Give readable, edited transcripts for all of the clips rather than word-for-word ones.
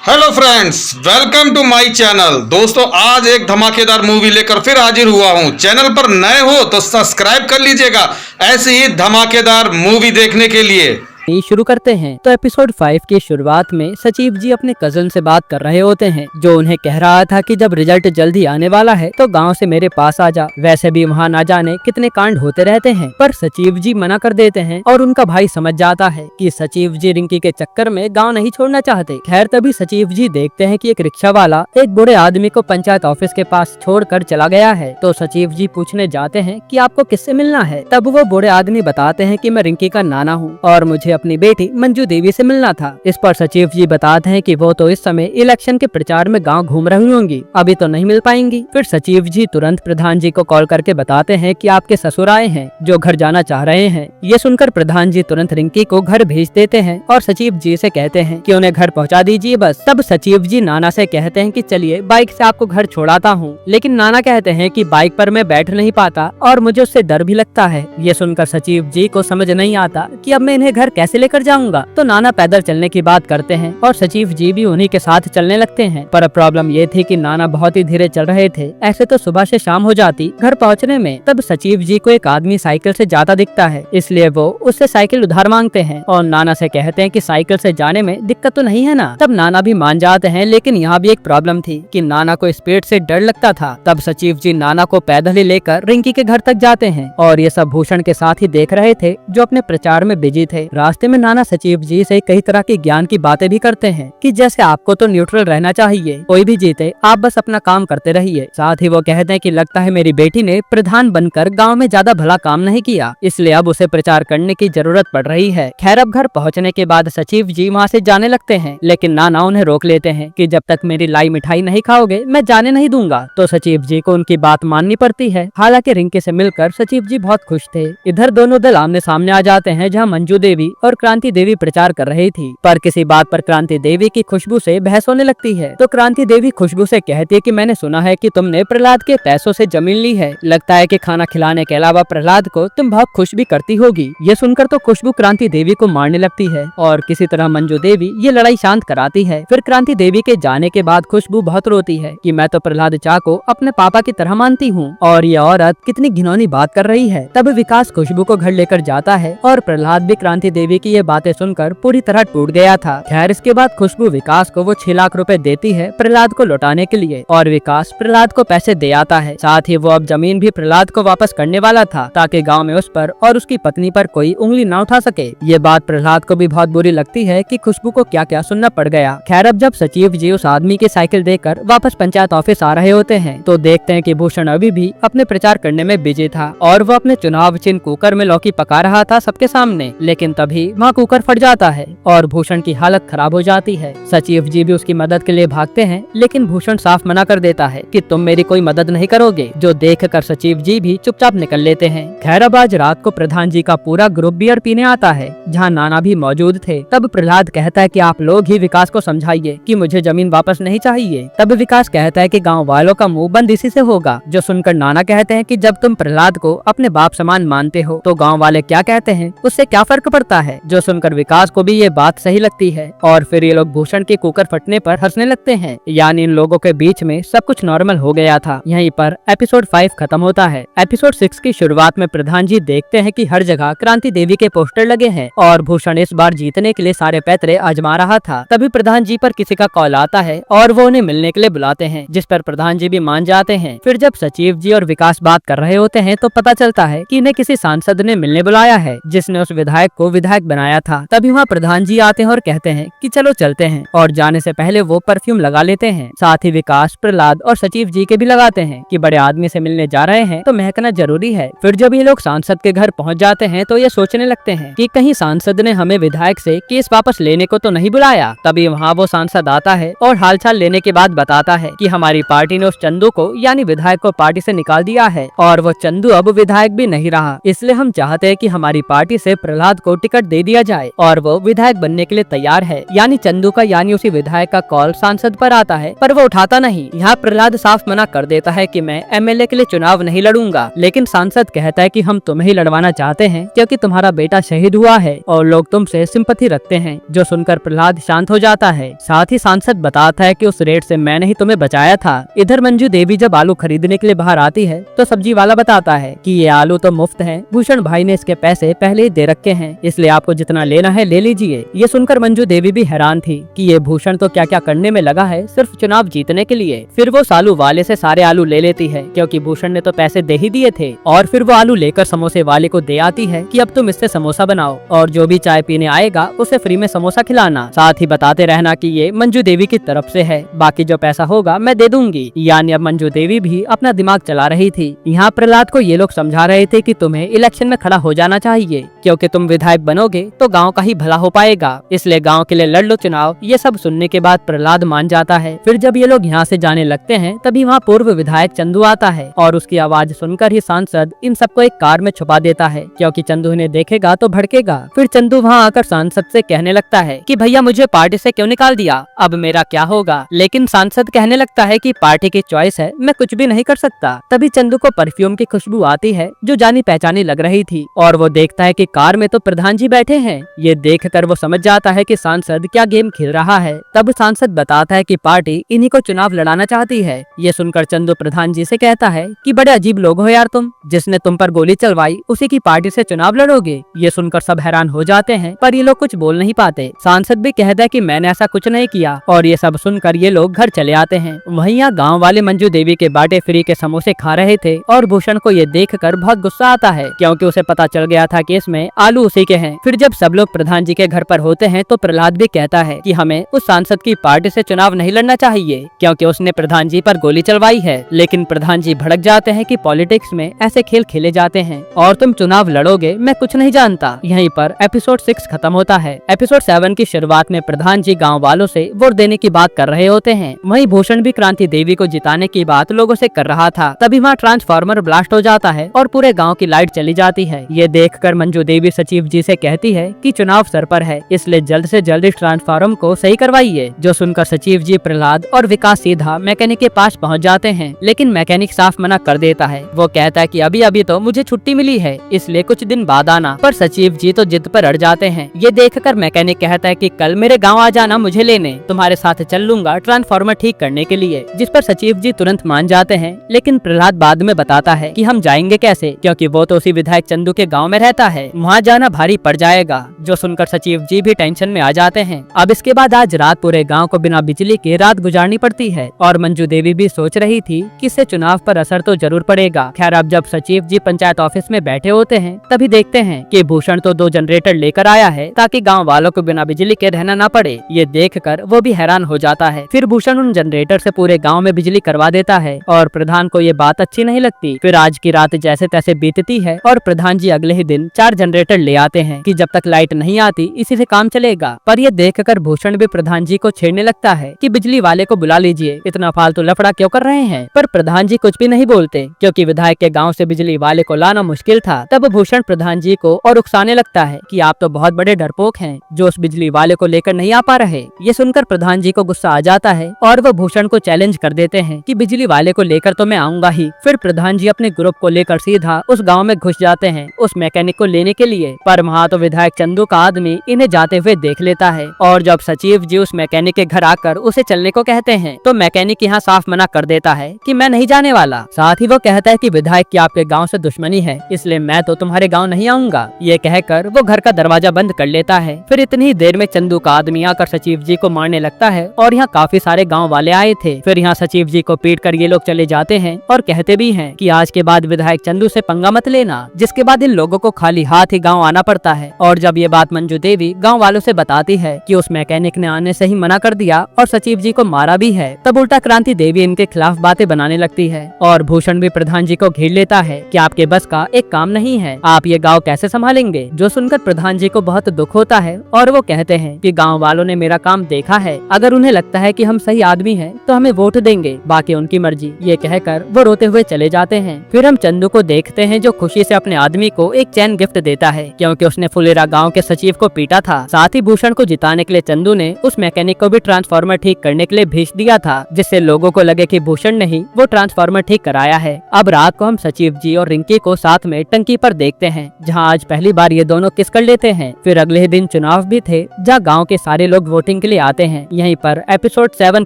Hello friends, welcome to my channel. दोस्तों, आज एक धमाकेदार मूवी लेकर फिर हाजिर हुआ हूं। चैनल पर नए हो तो सब्सक्राइब कर लीजिएगा ऐसी ही धमाकेदार मूवी देखने के लिए। शुरू करते हैं तो एपिसोड 5 की शुरुआत में सचिव जी अपने कजन से बात कर रहे होते हैं, जो उन्हें कह रहा था कि जब रिजल्ट जल्दी आने वाला है तो गांव से मेरे पास आ जा। वैसे भी वहां ना जाने कितने कांड होते रहते हैं, पर सचिव जी मना कर देते हैं और उनका भाई समझ जाता है कि सचिव जी रिंकी के चक्कर में गाँव नहीं छोड़ना चाहते। खैर, तभी सचिव जी देखते हैं कि एक रिक्शा वाला एक बूढ़े आदमी को पंचायत ऑफिस के पास छोड़कर चला गया है। तो सचिव जी पूछने जाते हैं कि आपको किससे मिलना है। तब वो बूढ़े आदमी बताते हैं कि मैं रिंकी का नाना हूँ और मुझे अपनी बेटी मंजू देवी से मिलना था। इस पर सचिव जी बताते हैं कि वो तो इस समय इलेक्शन के प्रचार में गांव घूम रही होंगी, अभी तो नहीं मिल पाएंगी। फिर सचिव जी तुरंत प्रधान जी को कॉल करके बताते हैं कि आपके ससुर आए हैं जो घर जाना चाह रहे हैं। ये सुनकर प्रधान जी तुरंत रिंकी को घर भेज देते हैं और सचिव जी से कहते हैं कि उन्हें घर पहुँचा दीजिए बस। तब सचिव जी नाना से कहते हैं कि चलिए बाइक से आपको घर छोड़ाता हूँ, लेकिन नाना कहते हैं कि बाइक पर मैं बैठ नहीं पाता और मुझे उससे डर भी लगता है। ये सुनकर सचिव जी को समझ नहीं आता कि अब मैं इन्हें घर कैसे लेकर जाऊंगा। तो नाना पैदल चलने की बात करते हैं और सचिव जी भी उन्हीं के साथ चलने लगते हैं। पर प्रॉब्लम ये थी कि नाना बहुत ही धीरे चल रहे थे। ऐसे तो सुबह से शाम हो जाती घर पहुंचने में। तब सचिव जी को एक आदमी साइकिल से जाता दिखता है, इसलिए वो उससे साइकिल उधार मांगते हैं और नाना से कहते हैं कि साइकिल से जाने में दिक्कत तो नहीं है ना। तब नाना भी मान जाते हैं, लेकिन यहाँ भी एक प्रॉब्लम थी कि नाना को स्पीड से डर लगता था। तब सचिव जी नाना को पैदल ही लेकर रिंकी के घर तक जाते हैं और ये सब भूषण के साथ ही देख रहे थे, जो अपने प्रचार में बिजी थे। रास्ते में नाना सचिव जी से कई तरह की ज्ञान की बातें भी करते हैं कि जैसे आपको तो न्यूट्रल रहना चाहिए, कोई भी जीते आप बस अपना काम करते रहिए। साथ ही वो कहते हैं कि लगता है मेरी बेटी ने प्रधान बनकर गांव में ज्यादा भला काम नहीं किया, इसलिए अब उसे प्रचार करने की जरूरत पड़ रही है। खैर, अब घर पहुंचने के बाद सचिव जी वहां से जाने लगते हैं, लेकिन नाना उन्हें रोक लेते हैं कि जब तक मेरी लाई मिठाई नहीं खाओगे मैं जाने नहीं दूंगा। तो सचिव जी को उनकी बात माननी पड़ती है। हालांकि रिंकी से मिलकर सचिव जी बहुत खुश थे। इधर दोनों दल आमने सामने आ जाते हैं, जहाँ मंजू देवी और क्रांति देवी प्रचार कर रही थी। पर किसी बात पर क्रांति देवी की खुशबू से बहस होने लगती है। तो क्रांति देवी खुशबू से कहती है कि मैंने सुना है कि तुमने प्रहलाद के पैसों से जमीन ली है, लगता है कि खाना खिलाने के अलावा प्रहलाद को तुम बहुत खुश भी करती होगी। ये सुनकर तो खुशबू क्रांति देवी को मारने लगती है और किसी तरह मंजू देवी ये लड़ाई शांत कराती है। फिर क्रांति देवी के जाने के बाद खुशबू बहुत रोती है कि मैं तो प्रहलाद चा को अपने पापा की तरह मानती हूँ और ये औरत कितनी घिनौनी बात कर रही है। तब विकास खुशबू को घर लेकर जाता है और प्रहलाद भी क्रांति देवी की ये बातें सुनकर पूरी तरह टूट गया था। खैर, इसके बाद खुशबू विकास को वो 6 लाख रुपए देती है प्रहलाद को लौटाने के लिए और विकास प्रहलाद को पैसे दे आता है। साथ ही वो अब जमीन भी प्रहलाद को वापस करने वाला था, ताकि गांव में उस पर और उसकी पत्नी पर कोई उंगली न उठा सके। ये बात प्रहलाद को भी बहुत बुरी लगती है कि खुशबू को क्या क्या सुनना पड़ गया। खैर, अब जब सचिव जी उस आदमी की साइकिल देकर वापस पंचायत ऑफिस आ रहे होते हैं, तो देखते हैं कि भूषण अभी भी अपने प्रचार करने में बिजी था और वो अपने चुनाव चिन्ह कुकर में लौकी पका रहा था सबके सामने। लेकिन तभी वहाँ कुकर फट जाता है और भूषण की हालत खराब हो जाती है। सचिव जी भी उसकी मदद के लिए भागते हैं, लेकिन भूषण साफ मना कर देता है कि तुम मेरी कोई मदद नहीं करोगे, जो देखकर सचिव जी भी चुपचाप निकल लेते हैं। खैर, अब आज रात को प्रधान जी का पूरा ग्रुप बियर पीने आता है, जहाँ नाना भी मौजूद थे। तब प्रहलाद कहता है कि आप लोग ही विकास को समझाइए कि मुझे जमीन वापस नहीं चाहिए। तब विकास कहता है कि गाँव वालों का मुँह बंद इसी से होगा। जो सुनकर नाना कहते हैं कि जब तुम प्रहलाद को अपने बाप समान मानते हो तो गाँव वाले क्या कहते हैं उससे क्या फर्क पड़ता है। जो सुनकर विकास को भी ये बात सही लगती है और फिर ये लोग भूषण के कुकर फटने पर हंसने लगते हैं। यानी इन लोगों के बीच में सब कुछ नॉर्मल हो गया था। यहीं पर एपिसोड 5 खत्म होता है। एपिसोड 6 की शुरुआत में प्रधान जी देखते हैं कि हर जगह क्रांति देवी के पोस्टर लगे हैं और भूषण इस बार जीतने के लिए सारे पैतरे आजमा रहा था। तभी प्रधान जी पर किसी का कॉल आता है और वो उन्हें मिलने के लिए बुलाते हैं, जिस पर प्रधान जी भी मान जाते हैं। फिर जब सचिव जी और विकास बात कर रहे होते हैं तो पता चलता है कि इन्हें किसी सांसद ने मिलने बुलाया है, जिसने उस विधायक को विधायक बनाया था। तभी वहाँ प्रधान जी आते हैं और कहते हैं कि चलो चलते हैं, और जाने से पहले वो परफ्यूम लगा लेते हैं। साथ ही विकास, प्रहलाद और सचिव जी के भी लगाते हैं कि बड़े आदमी से मिलने जा रहे हैं तो महकना जरूरी है। फिर जब ये लोग सांसद के घर पहुँच जाते हैं तो ये सोचने लगते हैं कि कहीं सांसद ने हमें विधायक से केस वापस लेने को तो नहीं बुलाया। तभी वहाँ वो सांसद आता है और हालचाल लेने के बाद बताता है कि हमारी पार्टी ने उस चंदू को यानी विधायक को पार्टी से निकाल दिया है और वो चंदू अब विधायक भी नहीं रहा, इसलिए हम चाहते हैं कि हमारी पार्टी से प्रहलाद को टिकट दे दिया जाए और वो विधायक बनने के लिए तैयार है। यानी चंदू का यानी उसी विधायक का कॉल सांसद पर आता है, पर वो उठाता नहीं। यहाँ प्रहलाद साफ मना कर देता है कि मैं एमएलए के लिए चुनाव नहीं लड़ूंगा, लेकिन सांसद कहता है कि हम तुम्हें ही लड़वाना चाहते हैं क्योंकि तुम्हारा बेटा शहीद हुआ है और लोग तुमसे सिंपैथी रखते हैं। जो सुनकर प्रहलाद शांत हो जाता है। साथ ही सांसद बताता है कि उस रेट से मैंने ही तुम्हें बचाया था। इधर मंजू देवी जब आलू खरीदने के लिए बाहर आती है तो सब्जी वाला बताता है कि ये आलू तो मुफ्त है, भूषण भाई ने इसके पैसे पहले ही दे रखे हैं, इसलिए आपको जितना लेना है ले लीजिए। ये सुनकर मंजू देवी भी हैरान थी कि ये भूषण तो क्या क्या करने में लगा है सिर्फ चुनाव जीतने के लिए। फिर वो आलू वाले से सारे आलू ले लेती है क्योंकि भूषण ने तो पैसे दे ही दिए थे, और फिर वो आलू लेकर समोसे वाले को दे आती है कि अब तुम इससे समोसा बनाओ और जो भी चाय पीने आएगा उसे फ्री में समोसा खिलाना। साथ ही बताते रहना कि ये मंजू देवी की तरफ से है, बाकी जो पैसा होगा मैं दे दूंगी। यानी अब मंजू देवी भी अपना दिमाग चला रही थी। यहाँ प्रहलाद को ये लोग समझा रहे थे कि तुम्हें इलेक्शन में खड़ा हो जाना चाहिए क्योंकि तुम विधायक बनोगे तो गांव का ही भला हो पाएगा, इसलिए गांव के लिए लड़ लो चुनाव। ये सब सुनने के बाद प्रहलाद मान जाता है। फिर जब ये लोग यहाँ से जाने लगते हैं तभी वहाँ पूर्व विधायक चंदू आता है और उसकी आवाज सुनकर ही सांसद इन सबको एक कार में छुपा देता है क्योंकि चंदू इन्हें देखेगा तो भड़केगा। फिर चंदू वहाँ आकर सांसद से कहने लगता है कि भैया मुझे पार्टी से क्यों निकाल दिया, अब मेरा क्या होगा। लेकिन सांसद कहने लगता है कि पार्टी की चॉइस है, मैं कुछ भी नहीं कर सकता। तभी चंदू को परफ्यूम की खुशबू आती है जो जानी पहचानी लग रही थी और वो देखता है कि कार में तो प्रधान जी बैठे हैं। ये देखकर वो समझ जाता है कि सांसद क्या गेम खेल रहा है। तब सांसद बताता है कि पार्टी इन्हीं को चुनाव लड़ाना चाहती है। ये सुनकर चंदू प्रधान जी से कहता है कि बड़े अजीब लोग हो यार तुम, जिसने तुम पर गोली चलवाई उसी की पार्टी से चुनाव लड़ोगे। ये सुनकर सब हैरान हो जाते हैं पर ये लोग कुछ बोल नहीं पाते। सांसद भी कहता है कि मैंने ऐसा कुछ नहीं किया और ये सब सुनकर ये लोग घर चले आते हैं। वहीं यहाँ गाँव वाले मंजू देवी के बाटे फ्री के समोसे खा रहे थे और भूषण को ये देखकर बहुत गुस्सा आता है क्योंकि उसे पता चल गया था कि इसमें आलू उसी के हैं। फिर जब सब लोग प्रधान जी के घर पर होते हैं तो प्रहलाद भी कहता है कि हमें उस सांसद की पार्टी से चुनाव नहीं लड़ना चाहिए क्योंकि उसने प्रधान जी पर गोली चलवाई है। लेकिन प्रधान जी भड़क जाते हैं कि पॉलिटिक्स में ऐसे खेल खेले जाते हैं और तुम चुनाव लड़ोगे, मैं कुछ नहीं जानता। यहीं पर एपिसोड 6 खत्म होता है। एपिसोड 7 की शुरुआत में प्रधान जी गाँव वालों से वोट देने की बात कर रहे होते हैं। वहीं भूषण भी क्रांति देवी को जिताने की बात लोगों से कर रहा था। तभी वहाँ ट्रांसफार्मर ब्लास्ट हो जाता है और पूरे गाँव की लाइट चली जाती है। ये देखकर मंजू देवी सचिव जी से कहती है कि चुनाव सर पर है, इसलिए जल्द से जल्द इस ट्रांसफार्मर को सही करवाइए। जो सुनकर सचिव जी प्रहलाद और विकास सीधा मैकेनिक के पास पहुंच जाते हैं, लेकिन मैकेनिक साफ मना कर देता है। वो कहता है कि अभी अभी तो मुझे छुट्टी मिली है, इसलिए कुछ दिन बाद आना। पर सचिव जी तो जिद पर अड़ जाते हैं। ये देखकर मैकेनिक कहता है कि कल मेरे गाँव आ जाना मुझे लेने, तुम्हारे साथ चल लूंगा ट्रांसफार्मर ठीक करने के लिए। जिस पर सचिव जी तुरंत मान जाते हैं, लेकिन प्रहलाद बाद में बताता है कि हम जाएंगे कैसे क्योंकि वो तो उसी विधायक चंदू के गाँव में रहता है, वहाँ जाना भारी पड़ जाएगा। जो सुनकर सचिव जी भी टेंशन में आ जाते हैं। अब इसके बाद आज रात पूरे गांव को बिना बिजली के रात गुजारनी पड़ती है और मंजू देवी भी सोच रही थी कि इससे चुनाव पर असर तो जरूर पड़ेगा। खैर अब जब सचिव जी पंचायत ऑफिस में बैठे होते हैं तभी देखते हैं कि भूषण तो 2 जनरेटर लेकर आया है ताकि गाँव वालों को बिना बिजली के रहना न पड़े। ये देखकर वो भी हैरान हो जाता है। फिर भूषण उन जनरेटर से पूरे गाँव में बिजली करवा देता है और प्रधान को ये बात अच्छी नहीं लगती। फिर आज की रात जैसे तैसे बीतती है और प्रधान जी अगले ही दिन 4 जनरेटर ले आते हैं कि जब तक लाइट नहीं आती इसी से काम चलेगा। पर ये देखकर भूषण भी प्रधान जी को छेड़ने लगता है कि बिजली वाले को बुला लीजिए, इतना फालतू लफड़ा क्यों कर रहे हैं। पर प्रधान जी कुछ भी नहीं बोलते क्योंकि विधायक के गांव से बिजली वाले को लाना मुश्किल था। तब भूषण प्रधान जी को और उकसाने लगता है कि आप तो बहुत बड़े डरपोक हैं जो उस बिजली वाले को लेकर नहीं आ पा रहे। ये सुनकर प्रधान जी को गुस्सा आ जाता है और वो भूषण को चैलेंज कर देते हैं कि बिजली वाले को लेकर तो मैं आऊंगा ही। फिर प्रधान जी अपने ग्रुप को लेकर सीधा उस गाँव में घुस जाते हैं उस मैकेनिक को लेने के लिए। पर वहाँ तो विधायक चंदू का आदमी इन्हें जाते हुए देख लेता है और जब सचिव जी उस मैकेनिक के घर आकर उसे चलने को कहते हैं तो मैकेनिक यहाँ साफ मना कर देता है कि मैं नहीं जाने वाला। साथ ही वो कहता है कि विधायक की आपके गांव से दुश्मनी है, इसलिए मैं तो तुम्हारे गांव नहीं आऊंगा। ये कहकर वो घर का दरवाजा बंद कर लेता है। फिर इतनी ही देर में चंदू का आदमी आकर सचिव जी को मारने लगता है और यहाँ काफी सारे गाँव वाले आए थे। फिर यहाँ सचिव जी को पीट कर ये लोग चले जाते हैं और कहते भी हैं कि आज के बाद विधायक चंदू से पंगा मत लेना। जिसके बाद इन लोगों को खाली हाथ ही गाँव आना पड़ता है। और जब ये बात मंजू देवी गाँव वालों से बताती है कि उस मैकेनिक ने आने से ही मना कर दिया और सचिव जी को मारा भी है, तब उल्टा क्रांति देवी इनके खिलाफ बातें बनाने लगती है और भूषण भी प्रधान जी को घेर लेता है कि आपके बस का एक काम नहीं है, आप ये गांव कैसे संभालेंगे। जो सुनकर प्रधान जी को बहुत दुख होता है और वो कहते हैं कि गांव वालों ने मेरा काम देखा है, अगर उन्हें लगता है कि हम सही आदमी हैं तो हमें वोट देंगे, बाकी उनकी मर्जी। ये कहकर वो रोते हुए चले जाते हैं। फिर हम चंदू को देखते हैं जो खुशी से अपने आदमी को एक चैन गिफ्ट देता है क्योंकि उसने फुलेरा गांव के सचिव को पीटा था। साथ ही भूषण को जिताने के लिए चंदू ने उस मैकेनिक को भी ट्रांसफार्मर ठीक करने के लिए भेज दिया था, जिससे लोगों को लगे कि भूषण ने ही वो ट्रांसफार्मर ठीक कराया है। अब रात को हम सचिव जी और रिंकी को साथ में टंकी पर देखते हैं, जहां आज पहली बार ये दोनों किस कर लेते हैं। फिर अगले दिन चुनाव भी थे, जहां गांव के सारे लोग वोटिंग के लिए आते हैं। यहीं पर एपिसोड 7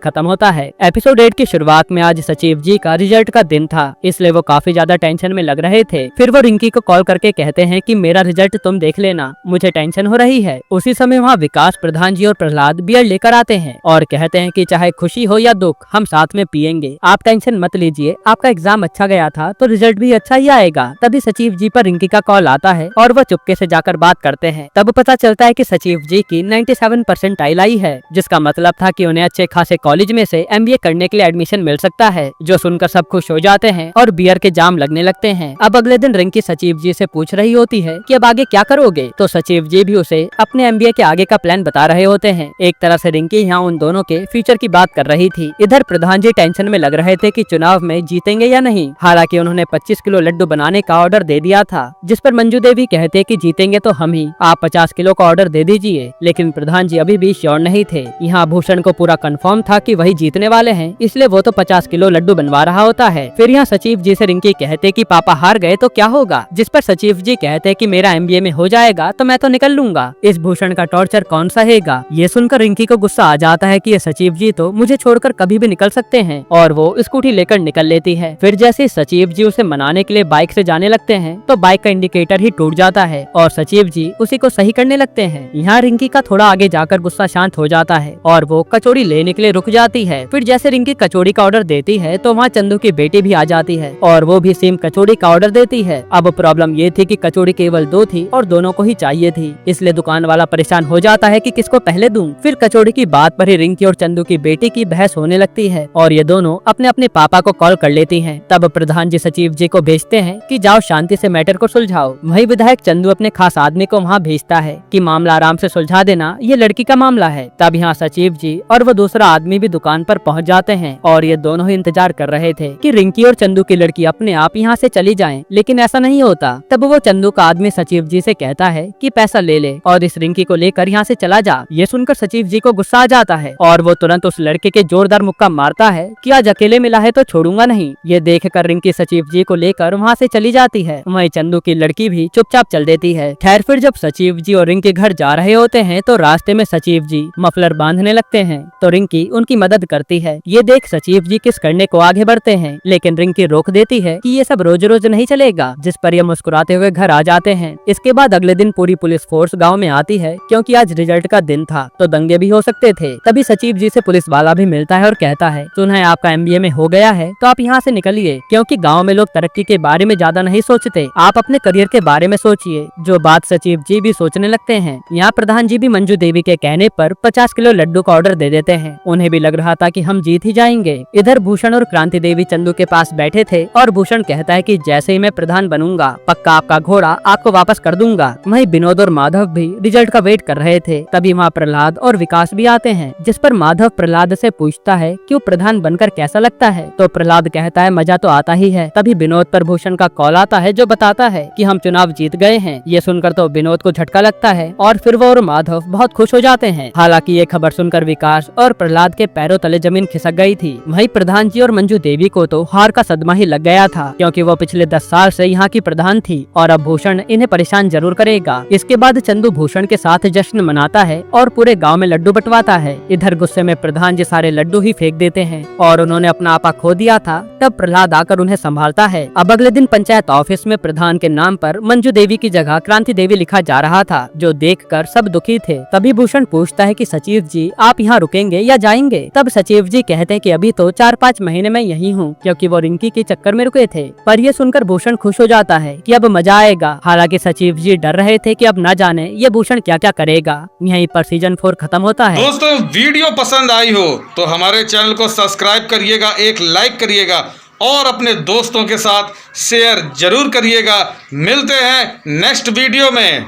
खत्म होता है। एपिसोड 8 की शुरुआत में आज सचिव जी का रिजल्ट का दिन था, इसलिए वो काफी ज्यादा टेंशन में लग रहे थे। फिर वो रिंकी को कॉल करके कहते हैं कि मेरा रिजल्ट तुम देख लेना, मुझे टेंशन हो रही है। उसी समय वहाँ विकास, प्रधान जी और प्रहलाद बियर लेकर आते हैं और कहते हैं कि चाहे खुशी हो या दुख हम साथ में पियेंगे, आप टेंशन मत लीजिए, आपका एग्जाम अच्छा गया था तो रिजल्ट भी अच्छा ही आएगा। तभी सचिव जी पर रिंकी का कॉल आता है और वह चुपके से जाकर बात करते हैं। तब पता चलता है कि सचिव जी की 97 परसेंटाइल आई है, जिसका मतलब था कि उन्हें अच्छे खासे कॉलेज में से MBA करने के लिए एडमिशन मिल सकता है। जो सुनकर सब खुश हो जाते हैं और बियर के जाम लगने लगते हैं। अब अगले दिन रिंकी सचिव जी से पूछ रही होती है कि अब आगे क्या करोगे, तो सचिव जी भी उसे अपने MBA के आगे का प्लान बता रहे होते हैं। एक तरह से रिंकी यहाँ उन दोनों के फ्यूचर की बात कर रही थी। इधर प्रधान जी टेंशन में लग रहे थे कि चुनाव में जीतेंगे या नहीं। हालांकि उन्होंने 25 किलो लड्डू बनाने का ऑर्डर दे दिया था, जिस पर मंजू देवी कहते कि जीतेंगे तो हम ही, आप 50 किलो का ऑर्डर दे दीजिए। लेकिन प्रधान जी अभी भी श्योर नहीं थे। यहाँ भूषण को पूरा कंफर्म था कि वही जीतने वाले हैं, इसलिए वो तो 50 किलो लड्डू बनवा रहा होता है। फिर यहाँ सचिव जी से रिंकी कहते कि पापा हार गए तो क्या होगा, जिस पर सचिव जी कहते कि मेरा MBA में हो जाएगा तो मैं तो निकल लूंगा, इस भूषण का टॉर्चर कौन सहेगा। ये सुनकर रिंकी को गुस्सा आ जाता है कि ये सचिव जी तो मुझे छोड़कर कभी भी निकल सकते हैं, और वो स्कूटी लेकर निकल लेती है। फिर जैसे सचिव जी उसे मनाने के लिए बाइक से जाने लगते हैं तो बाइक का इंडिकेटर ही टूट जाता है और सचिव जी उसी को सही करने लगते हैं। यहाँ रिंकी का थोड़ा आगे जाकर गुस्सा शांत हो जाता है और वो कचौड़ी लेने के लिए रुक जाती है। फिर जैसे रिंकी कचौड़ी का ऑर्डर देती है तो वहाँ चंदू की बेटी भी आ जाती है और वो भी सेम कचौड़ी का ऑर्डर देती है। अब प्रॉब्लम ये थी कि कचौड़ी केवल 2 थी और दोनों को ही चाहिए थी, इसलिए दुकान वाला परेशान हो जाता है कि किसको पहले दूं। फिर कचौड़ी की बात पर ही रिंकी और चंदू की बेटी की बहस होने लगती है और ये दोनों अपने अपने पापा को कॉल कर लेती हैं। तब प्रधान जी सचिव जी को भेजते हैं कि जाओ शांति से मैटर को सुलझाओ। वही विधायक चंदू अपने खास आदमी को वहाँ भेजता है कि मामला आराम से सुलझा देना, ये लड़की का मामला है। तब यहाँ सचिव जी और वो दूसरा आदमी भी दुकान पर पहुँच जाते हैं और ये दोनों ही इंतजार कर रहे थे कि रिंकी और चंदू की लड़की अपने आप यहाँ से चली जाए, लेकिन ऐसा नहीं होता। तब वो चंदू का आदमी सचिव जी से कहता है कि पैसा ले ले और इस रिंकी को लेकर यहाँ से चला जा। ये सुनकर सचिव जी को गुस्सा आ जाता है और वो तुरंत उस लड़के के जोरदार मुक्का मारता है कि आज अकेले मिला है तो छोड़ूंगा नहीं। ये देखकर रिंकी सचिव जी को लेकर वहाँ से चली जाती है। वहीं चंदू की लड़की भी चुपचाप चल देती है। खैर फिर जब सचिव जी और रिंकी घर जा रहे होते हैं तो रास्ते में सचिव जी मफलर बांधने लगते हैं तो रिंकी उनकी मदद करती है। ये देख सचिव जी किस करने को आगे बढ़ते हैं, लेकिन रिंकी रोक देती है कि ये सब रोज रोज नहीं चलेगा, जिस पर ये मुस्कुराते हुए घर आ जाते हैं। इसके बाद अगले दिन पूरी पुलिस फोर्स गाँव में आती है, क्योंकि आज रिजल्ट का दिन था तो दंगे भी हो सकते थे। तभी सचिव जी से पुलिस वाला भी मिलता है और कहता है सुना आपका MBA में हो गया है तो आप यहाँ से निकलिए, क्योंकि गांव में लोग तरक्की के बारे में ज्यादा नहीं सोचते, आप अपने करियर के बारे में सोचिए। जो बात सचिव जी भी सोचने लगते हैं। यहाँ प्रधान जी भी मंजू देवी के कहने पर 50 किलो लड्डू का ऑर्डर दे देते हैं। उन्हें भी लग रहा था कि हम जीत ही जाएंगे। इधर भूषण और क्रांति देवी चंदू के पास बैठे थे और भूषण कहता है कि जैसे ही मैं प्रधान बनूंगा पक्का आपका घोड़ा आपको वापस कर दूंगा। वहीं विनोद और माधव भी रिजल्ट का वेट कर रहे थे। तभी वहाँ प्रहलाद और विकास भी आते हैं, जिस पर माधव प्रहलाद से पूछता है कि वो प्रधान बनकर कैसा लगता है, तो प्रहलाद कहता है मजा तो आता ही है। तभी विनोद पर भूषण का कॉल आता है जो बताता है कि हम चुनाव जीत गए हैं। ये सुनकर तो विनोद को झटका लगता है और फिर वो और माधव बहुत खुश हो जाते हैं। हालांकि ये खबर सुनकर विकास और प्रहलाद के पैरों तले जमीन खिसक गई थी। वहीं प्रधान जी और मंजू देवी को तो हार का सदमा ही लग गया था, क्योंकि वो पिछले 10 साल से यहाँ की प्रधान थी और अब भूषण इन्हें परेशान जरूर करेगा। इसके बाद चंदू भूषण के साथ जश्न मनाता है और पूरे गाँव में लड्डू बंटवाता है। इधर गुस्से में प्रधान जी सारे लड्डू ही फेंक देते हैं और उन्होंने अपना आपा खो दिया था। तब प्रहलाद आकर उन्हें संभालता है। अब अगले दिन पंचायत ऑफिस में प्रधान के नाम पर मंजू देवी की जगह क्रांति देवी लिखा जा रहा था, जो देखकर सब दुखी थे। तभी भूषण पूछता है कि सचिव जी आप यहाँ रुकेंगे या जाएंगे। तब सचिव जी कहते हैं कि अभी तो 4-5 महीने में यही हूँ, क्योंकि वो रिंकी के चक्कर में रुके थे। पर ये सुनकर भूषण खुश हो जाता है कि अब मजा आएगा। हालांकि सचिव जी डर रहे थे कि अब न जाने ये भूषण क्या क्या करेगा। यहीं पर सीजन 4 खत्म होता है। दोस्तों वीडियो पसंद आई हो तो हमारे चैनल को सब्सक्राइब करिएगा, एक लाइक करिएगा और अपने दोस्तों के साथ शेयर जरूर करिएगा। मिलते हैं नेक्स्ट वीडियो में।